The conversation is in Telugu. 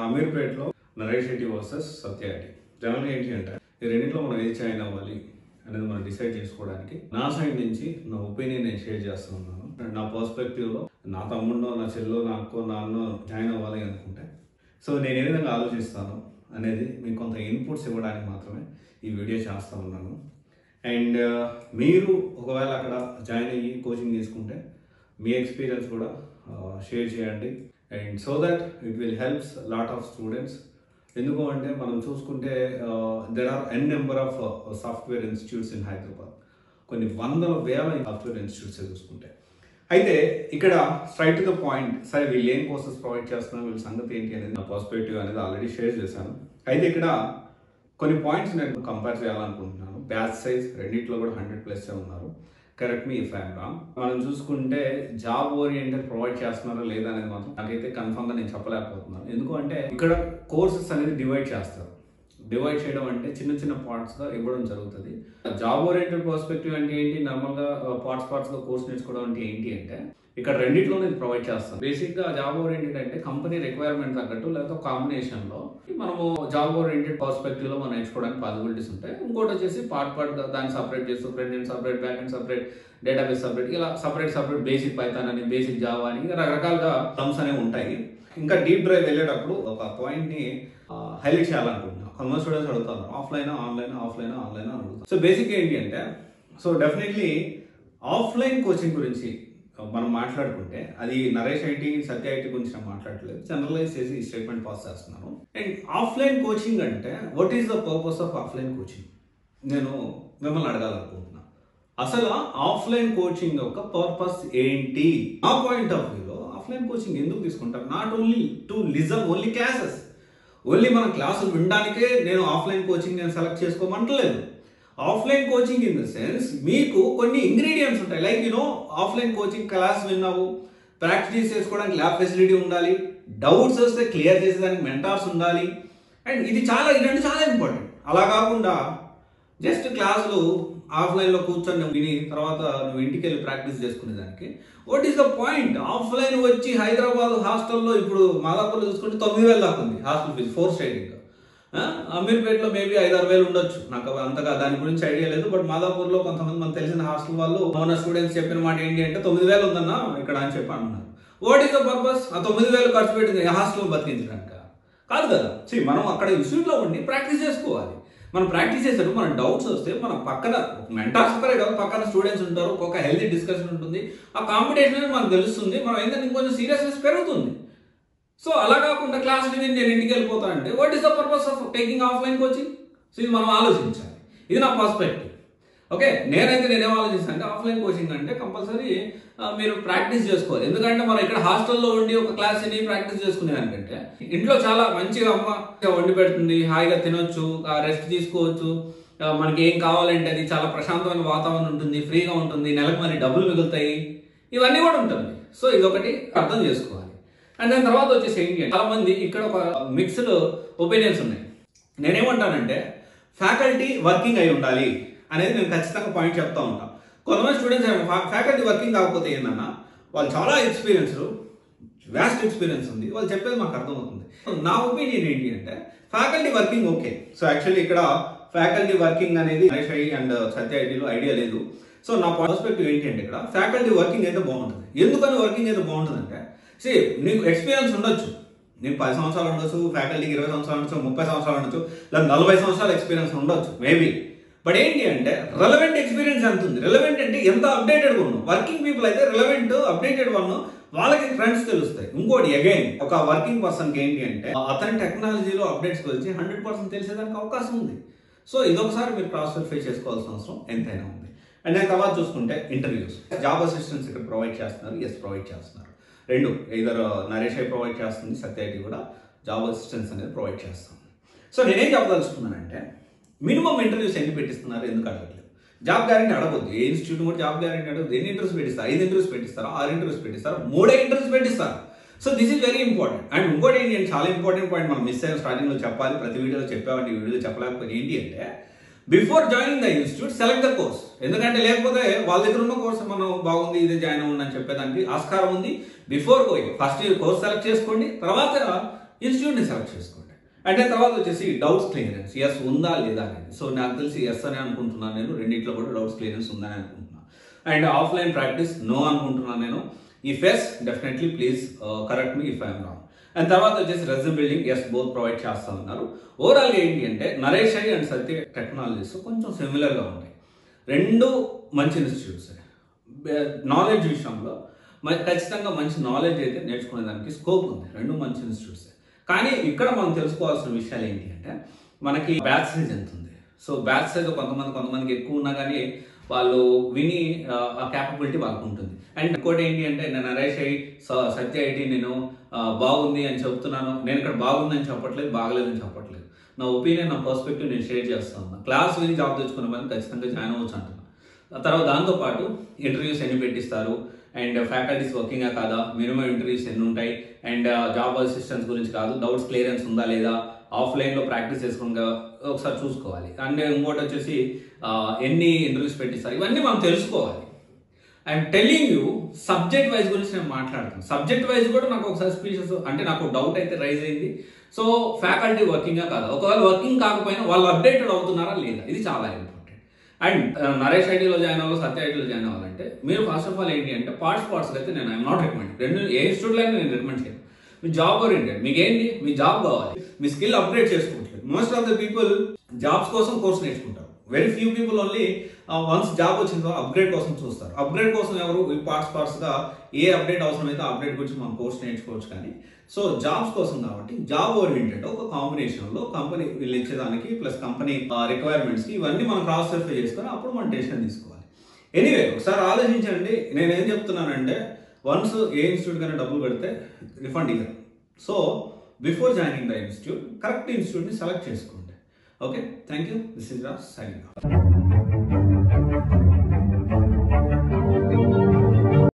అమీర్పేటలో నరేష్ రెడ్డి వర్సెస్ సత్య రెడ్డి. జనరల్గా ఏంటి అంటే ఈ రెండింటిలో మనం ఏది జాయిన్ అవ్వాలి అనేది మనం డిసైడ్ చేసుకోవడానికి నా సైడ్ నుంచి నా ఒపీనియన్ నేను షేర్ చేస్తున్నాను. నా పర్స్పెక్టివ్లో నా తమ్ముడో, నా చెల్లో, నా అక్కో, నా అన్నో జాయిన్ అవ్వాలి అనుకుంటే సో నేను ఏ విధంగా ఆలోచిస్తాను అనేది మీకు కొంత ఇన్పుట్స్ ఇవ్వడానికి మాత్రమే ఈ వీడియో చేస్తూ ఉన్నాను. అండ్ మీరు ఒకవేళ అక్కడ జాయిన్ అయ్యి కోచింగ్ తీసుకుంటే మీ ఎక్స్పీరియన్స్ కూడా షేర్ చేయండి. And so that it will helps lot of students. ఎందుకు అంటే మనం చూసుకుంటే there are n number of software institutes in Hyderabad. కొన్ని వందల వేల సాఫ్ట్వేర్ ఇన్స్టిట్యూట్స్ చూసుకుంటే. అయితే ఇక్కడ స్ట్రైట్ టు ద పాయింట్, సరే వీళ్ళు ఏం కోర్సెస్ ప్రొవైడ్ చేస్తున్నారు, వీళ్ళ సంగతి ఏంటి అనేది నా పర్స్పెక్టివ్ అనేది ఆల్రెడీ షేర్ చేశాను. అయితే ఇక్కడ కొన్ని పాయింట్స్ నేను కంపేర్ చేయాలనుకుంటున్నాను. బ్యాచ్ సైజ్ రెండింటిలో కూడా 100+ ఉన్నారు. Correct me if I'm wrong. మనం చూసుకుంటే జాబ్ ఓరియంటెడ్ ప్రొవైడ్ చేస్తున్నారా లేదా అనేది మాత్రం నాకైతే కన్ఫర్మ్గా నేను చెప్పలేకపోతున్నాను. ఎందుకంటే ఇక్కడ కోర్సెస్ అనేది డివైడ్ చేస్తారు. డివైడ్ చేయడం అంటే చిన్న చిన్న పార్ట్స్గా ఇవ్వడం జరుగుతుంది. జాబ్ ఓరియంటెడ్ పర్స్పెక్టివ్ అంటే ఏంటి, నార్మల్గా పార్ట్స్గా కోర్స్ నేర్చుకోవడం అంటే ఏంటి అంటే ఇక్కడ రెండింటిలోనే ఇది ప్రొవైడ్ చేస్తాం. బేసిక్గా జాబ్ ఓరియంటెడ్ అంటే కంపెనీ రిక్వైర్మెంట్ తగ్గట్టు లేదా కాంబినేషన్లో మనము జాబ్ ఓరియంటెడ్ పర్స్పెక్టివ్లో మనం నేర్చుకోవడానికి పాసిబిలిటీస్ ఉంటాయి. ఇంకోటి వచ్చేసి పార్ట్గా దాన్ని సపరేట్ చేస్తూ front end separate, back end separate, database separate, ఇలా సపరేట్ బేసిక్ పైథాన్ అని, బేసిక్ జావా అని రకరకాలుగా టర్మ్స్ అనేవి ఉంటాయి. ఇంకా డీప్ డ్రైవ్ వెళ్ళేటప్పుడు ఒక పాయింట్ని హైలైట్ చేయాలనుకుంటున్నాను. కొంతమంది స్టూడెంట్స్ అడుగుతారు ఆఫ్లైనా ఆన్లైనా అని అడుగుతారు. సో బేసిక్ ఏంటి అంటే సో డెఫినెట్లీ ఆఫ్లైన్ కోచింగ్ గురించి మనం మాట్లాడుకుంటే అది నరేష్ ఐటీ, సత్య ఐటీ గురించి నేను మాట్లాడలేదు, జనరలైజ్ చేసి ఈ స్టేట్మెంట్ పాస్ చేస్తున్నాను. అండ్ ఆఫ్లైన్ కోచింగ్ అంటే what is the purpose of offline coaching నేను మిమ్మల్ని అడగాలనుకుంటున్నాను. అసలు ఆఫ్లైన్ కోచింగ్ యొక్క పర్పస్ ఏంటి? నా పాయింట్ ఆఫ్ వ్యూలో ఆఫ్లైన్ కోచింగ్ ఎందుకు తీసుకుంటారు? Not only to listen only classes, only మన క్లాసులు వినడానికే నేను ఆఫ్లైన్ కోచింగ్ నేను సెలెక్ట్ చేసుకోమంటలేదు. Offline coaching in the sense మీకు కొన్ని ఇంగ్రీడియంట్స్ ఉంటాయి. లైక్ ఆఫ్లైన్ కోచింగ్ క్లాస్ విన్నావు, ప్రాక్టీస్ చేసుకోవడానికి ల్యాబ్ ఫెసిలిటీ ఉండాలి, డౌట్స్ వస్తే క్లియర్ చేసేదానికి మెంటార్స్ ఉండాలి. అండ్ ఇది చాలా ఇంపార్టెంట్. అలా కాకుండా జస్ట్ క్లాసులు ఆఫ్లైన్లో కూర్చొని విని తర్వాత నువ్వు ఇంటికి వెళ్ళి ప్రాక్టీస్ చేసుకునేదానికి what is the point? Offline వచ్చి హైదరాబాద్ హాస్టల్లో ఇప్పుడు మాదాపూర్లో చూసుకుంటే 9,000 దాకా ఉంది హాస్టల్ ఫీజు, 4 స్టేటింగ్. అమీర్పేటలో మేబీ 5-6 వేలు ఉండొచ్చు, నాకు అంతగా దాని గురించి ఐడియా లేదు. బట్ మాదాపూర్లో కొంతమంది మనకు తెలిసిన హాస్టల్ వాళ్ళు మన స్టూడెంట్స్ చెప్పిన మాట ఏంటి అంటే 9,000 ఉందన్నా ఇక్కడ అని చెప్పి అంటున్నారు. What is the purpose? ఆ 9,000 ఖర్చు పెట్టింది హాస్టల్ బతికించడానికి కాదు కదా. మనం అక్కడ ఇన్స్టిట్యూట్లో ఉండి ప్రాక్టీస్ చేసుకోవాలి. మనం ప్రాక్టీస్ చేసేటప్పుడు మన డౌట్స్ వస్తే మన పక్కన మెంటార్స్ ఒకరే కాదు, పక్కన స్టూడెంట్స్ ఉంటారు, ఒక హెల్తీ డిస్కషన్ ఉంటుంది. ఆ కాంపిటీషన్ అనేది మనకు తెలుస్తుంది, మనం ఏంటంటే ఇంకొంచెం సీరియస్నెస్ పెరుగుతుంది. సో అలా కాకుండా క్లాసులు విని నేను ఇంటికి వెళ్ళిపోతానంటే what is the purpose of taking offline coaching? So ఇది మనం ఆలోచించాలి. ఇది నా పర్స్పెక్టివ్. ఓకే, నేనేం ఆలోచిస్తాను అంటే ఆఫ్లైన్ కోచింగ్ అంటే కంపల్సరీ మీరు ప్రాక్టీస్ చేసుకోవాలి. ఎందుకంటే మనం ఇక్కడ హాస్టల్లో ఉండి ఒక క్లాస్ ని ప్రాక్టీస్ చేసుకునేదానికంటే ఇంట్లో చాలా మంచిగా అమ్మ వండి పెడుతుంది, హాయిగా తినొచ్చు, రెస్ట్ తీసుకోవచ్చు, మనకి ఏం కావాలంటే అది చాలా ప్రశాంతమైన వాతావరణం ఉంటుంది, ఫ్రీగా ఉంటుంది, నెలకు మరి డబ్బులు మిగులుతాయి, ఇవన్నీ కూడా ఉంటుంది. సో ఇదొకటి అర్థం చేసుకోవాలి. అండ్ దాని తర్వాత వచ్చేసి ఏంటి, చాలా మంది ఇక్కడ ఒక మిక్స్డ్ ఒపీనియన్స్ ఉన్నాయి. నేనేమంటానంటే ఫ్యాకల్టీ వర్కింగ్ అయి ఉండాలి అనేది నేను ఖచ్చితంగా పాయింట్ చెప్తా ఉంటాను. కొంతమంది స్టూడెంట్స్ ఫ్యాకల్టీ వర్కింగ్ కాకపోతే ఏంటన్నా వాళ్ళు చాలా వ్యాస్ట్ ఎక్స్పీరియన్స్ ఉంది, వాళ్ళు చెప్పేది మాకు అర్థమవుతుంది. నా ఒపీనియన్ ఏంటి అంటే faculty working okay. So actually ఇక్కడ ఫ్యాకల్టీ వర్కింగ్ అనేది నరేష్ ఐటీ అండ్ సత్య ఐటీలో ఐడియా లేదు. సో నా పర్స్పెక్టివ్ ఏంటి అంటే ఇక్కడ ఫ్యాకల్టీ వర్కింగ్ అయితే బాగుంటుంది. ఎందుకని వర్కింగ్ అయితే బాగుంటుంది అంటే నీకు ఎక్స్పీరియన్స్ ఉండొచ్చు, నీకు 10 సంవత్సరాలు ఉండొచ్చు, ఫ్యాకల్టీకి 20 సంవత్సరాలు ఉండొచ్చు, 30 సంవత్సరాలు ఉండొచ్చు, లేదా 40 సంవత్సరాల ఎక్స్పీరియన్స్ ఉండొచ్చు మేబీ. బట్ ఏంటి అంటే రెలవెంట్ ఎక్స్పీరియన్స్ ఎంత ఉంది, రెలవెంట్ అంటే ఎంత అప్డేటెడ్గా ఉన్నాం. వర్కింగ్ పీపుల్ అయితే రెలవెంట్ అప్డేటెడ్ వన్ వాళ్ళకి ట్రెండ్స్ తెలుస్తాయి. ఇంకోటి అగైన్ ఒక వర్కింగ్ పర్సన్కి ఏంటి అంటే అతని టెక్నాలజీలో అప్డేట్స్ గురించి 100% తెలిసేదానికి అవకాశం ఉంది. సో ఇదొకసారి మీరు క్రాస్ వెరిఫై చేసుకోవాల్సిన అవసరం ఎంతైనా ఉంది. అండ్ దాని తర్వాత చూసుకుంటే ఇంటర్వ్యూస్, జాబ్ అసిస్టెన్స్ ఇక్కడ ప్రొవైడ్ చేస్తున్నారు. ప్రొవైడ్ చేస్తున్నారు రెండు, ఇద్దరు నరేష్ ఐ ప్రొవైడ్ చేస్తుంది, సత్య ఐటీ కూడా జాబ్ అసిస్టెన్స్ అనేది ప్రొవైడ్ చేస్తుంది. సో నేనేం చెప్పదలుచుకున్నానంటే మినిమం ఇంటర్వ్యూస్ ఎన్ని పెట్టిస్తున్నారు, ఎందుకు అడగట్లేదు? జాబ్ గ్యారెంటీ అడగొద్దు, ఏ ఇన్స్టిట్యూట్ కూడా జాబ్ గ్యారెంటీ అడగదు. ఎన్ని ఇంటర్వ్యూస్ పెట్టిస్తారు? 5 ఇంటర్వ్యూస్ పెట్టిస్తారు, 6 ఇంటర్వ్యూస్ పెట్టిస్తారు, 3 ఇంటర్వ్యూస్ పెట్టిస్తారు. So this is very important. And ఇంకోటి ఏంటి అంటే చాలా ఇంపార్టెంట్ పాయింట్ మనం మిస్ అయిన స్టార్టింగ్లో చెప్పాలి, ప్రతి వీడియోలో చెప్పామంటే ఈ వీడియోలో చెప్పలేకపోతే ఏంటి అంటే before joining the institute select the course. ఎందుకంటే లేకపోతే వాళ్ళ దగ్గర ఉన్న కోర్స్ మనం బాగుంది ఇదే జాయిన్ అవ్వండి అని చెప్పేదానికి ఆస్కారం ఉంది. Before going first course select చేసుకోండి, తర్వాత ఇన్స్టిట్యూట్ని సెలెక్ట్ చేసుకోండి. అంటే తర్వాత వచ్చేసి డౌట్స్ క్లియరెన్స్, ఎస్ ఉందా లేదా అనేది. సో నాకు తెలిసి ఎస్ అని అనుకుంటున్నాను నేను, రెండింటిలో కూడా డౌట్స్ క్లియరెన్స్ ఉందని అనుకుంటున్నాను. అండ్ ఆఫ్లైన్ ప్రాక్టీస్ నో అనుకుంటున్నాను నేను. If yes definitely please correct me if I'm wrong. And తర్వాత వచ్చేసి resume building yes both provide చేస్తా ఉన్నారు. ఓవరాల్గా ఏంటి అంటే Naresh i and Satya technologies కొంచెం సిమిలర్గా ఉంటాయి. రెండు మంచి ఇన్స్టిట్యూట్స్. నాలెడ్జ్ విషయంలో ఖచ్చితంగా మంచి నాలెడ్జ్ అయితే నేర్చుకునేదానికి స్కోప్ ఉంది. రెండు మంచి ఇన్స్టిట్యూట్స్. కానీ ఇక్కడ మనం తెలుసుకోవాల్సిన విషయాలు ఏంటి అంటే మనకి బ్యాచ్ సైజ్ ఎంత ఉంది. సో బ్యాచ్ సైజ్ కొంతమందికి ఎక్కువ ఉన్నా కానీ వాళ్ళు విని ఆ క్యాపబిలిటీ వాళ్ళకు ఉంటుంది. అండ్ ఇంకోటి ఏంటి అంటే నేను నరేష్ ఐ సత్య ఐటీ నేను బాగుంది అని చెప్తున్నాను. నేను ఇక్కడ బాగుంది అని చెప్పట్లేదు, బాగలేదని చెప్పట్లేదు. నా ఒపీనియన్, నా పర్స్పెక్టివ్ నేను షేర్ చేస్తాను. క్లాస్ విని జాబ్ తెచ్చుకునే మంది ఖచ్చితంగా జాయిన్ అవ్వచ్చు అంటున్నాను. తర్వాత దాంతోపాటు ఇంటర్వ్యూస్ ఎన్ని పెట్టిస్తారు, అండ్ ఫ్యాకల్టీస్ వర్కింగా కాదా, మినిమం ఇంటర్వ్యూస్ ఎన్ని ఉంటాయి, అండ్ జాబ్ అసిస్టెన్స్ గురించి కాదు, డౌట్స్ క్లియరెన్స్ ఉందా లేదా, ఆఫ్లైన్లో ప్రాక్టీస్ చేసుకుని ఒకసారి చూసుకోవాలి. అండ్ ఇంకోటి వచ్చేసి ఎన్ని ఇంటర్వ్యూస్ పెట్టిస్తారు, ఇవన్నీ మనం తెలుసుకోవాలి. I'm telling you subject wise గురించి నేను మాట్లాడతాను. సబ్జెక్ట్ వైజ్ కూడా నాకు ఒక సస్పీషియస్, అంటే నాకు డౌట్ అయితే రైజ్ అయింది. సో ఫ్యాకల్టీ వర్కింగా కాదా, ఒకవేళ వర్కింగ్ కాకపోయినా వాళ్ళు అప్డేటెడ్ అవుతున్నారా లేదా, ఇది చాలా ఇంపార్టెంట్. అండ్ నరేష్ ఐటీలో జాయిన్ అవ్వాలి, సత్య ఐటీలో జాయిన్ అవ్వాలంటే మీరు ఫస్ట్ ఆఫ్ ఆల్ ఏంటి అంటే పార్ట్స్ అయితే నేను ఐఎమ్ నాట్ రికమెండ్. రెండు ఏ ఇన్స్టిట్యూట్లో అయినా నేను రికమెండ్ చేయను. మీ జాబ్ ఓరియంటెడ్, మీకు ఏంటి, మీ జాబ్ కావాలి, మీ స్కిల్ అప్గ్రేడ్ చేసుకుంటారు. Most of the people jobs కోసం కోర్స్ నేర్చుకుంటారు. Very few people only once job వచ్చిన తర్వాత అప్గ్రేడ్ కోసం చూస్తారు. అప్గ్రేడ్ కోసం ఎవరు పార్ట్స్గా ఏ అప్డేట్ అవసరమైతే అప్డేట్ గురించి మనం కోర్స్ నేర్చుకోవచ్చు. కానీ సో జాబ్స్ కోసం కాబట్టి జాబ్ ఓరియంటెడ్ ఒక కాంబినేషన్లో కంపెనీ వీళ్ళు ఇచ్చేదానికి ప్లస్ కంపెనీ రిక్వైర్మెంట్స్కి ఇవన్నీ మనం క్రాస్ వెరిఫై చేసుకొని అప్పుడు మనం డెసిషన్ తీసుకోవాలి. ఎనీవే ఒకసారి ఆలోచించండి. నేనేం చెప్తున్నానంటే వన్స్ ఏ ఇన్స్టిట్యూట్ కన్నా డబ్బులు కడితే రిఫండ్ ఇవ్వరు. So before joining the institute correct ఇన్స్టిట్యూట్ని సెలెక్ట్ చేసుకోండి. Okay, thank you. This is Raj signing of.